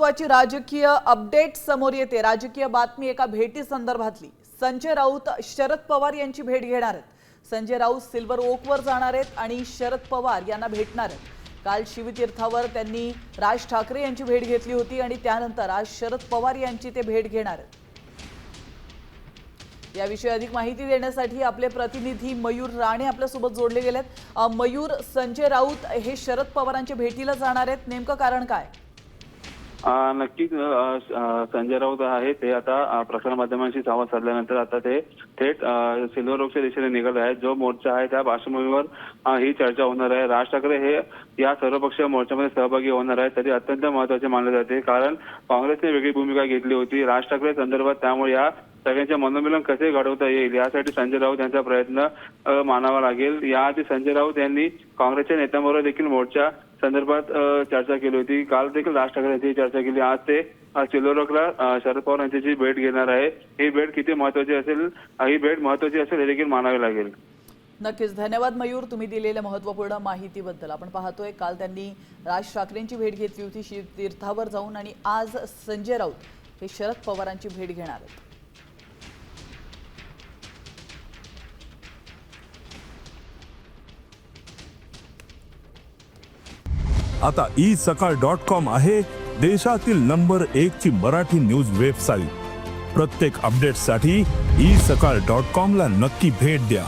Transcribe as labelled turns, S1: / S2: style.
S1: महत्त्वाची राजकीय अपडेट समोर येते। राजकीय बातमी एका भेटी संदर्भातली। संजय राऊत शरद पवार यांची भेट घेणार आहेत। संजय राऊत सिल्वर ओकवर जाणार आहेत आणि शरद पवार यांना भेटणार आहेत। काल शिवतीर्थावर त्यांनी राज ठाकरे यांची भेट घेतली होती आणि त्यानंतर आज शरद पवार यांची ते भेट घेणार आहेत। याविषयी अधिक माहिती देण्यासाठी आपले प्रतिनिधी मयूर राणे आपल्या सोबत जोडले गेलेत। मयूर, संजय राऊत हे शरद पवारांच्या भेटीला जाणार आहेत, नेमकं कारण काय?
S2: नक्कीच संजय राऊत आहे ते आता प्रसार माध्यमांशी संवाद साधल्यानंतर आता ते थेट सिल्वर ओकच्या दिशेने निघाले आहेत। जो मोर्चा आहे त्या पार्श्वभूमीवर ही चर्चा होणार आहे। राज ठाकरे हे या सर्वपक्षीय मोर्चामध्ये सहभागी होणार आहेत, तरी अत्यंत महत्त्वाचे मानले जाते, कारण काँग्रेसने वेगळी भूमिका घेतली होती राज ठाकरे संदर्भात। त्यामुळे या सगळ्यांचे मनोमिलन कसे घडवता येईल यासाठी संजय राऊत यांचा प्रयत्न मानावा लागेल। याआधी संजय राऊत यांनी काँग्रेसच्या नेत्यांबरोबर देखील मोर्चा संदर्भात चर्चा केली होती। काल देखील राज ठाकरे यांची चर्चा केली। आज ते सिल्वर ओकला शरद पवार यांच्याशी भेट घेणार आहे। ही भेट किती महत्त्वाची असेल, ही भेट महत्त्वाची असेल हे देखील मानावे लागेल।
S1: नक्कीच, धन्यवाद मयूर तुम्ही दिलेल्या महत्त्वपूर्ण माहितीबद्दल। आपण पाहतोय काल त्यांनी राज ठाकरेंची भेट घेतली होती शिवतीर्थावर जाऊन आणि आज संजय राऊत हे शरद पवारांची भेट घेणार आहेत।
S3: आता isakal.com आहे देशातील नंबर 1 ची मराठी न्यूज वेबसाईट। प्रत्येक अपडेटसाठी isakal.com ला नक्की भेट द्या।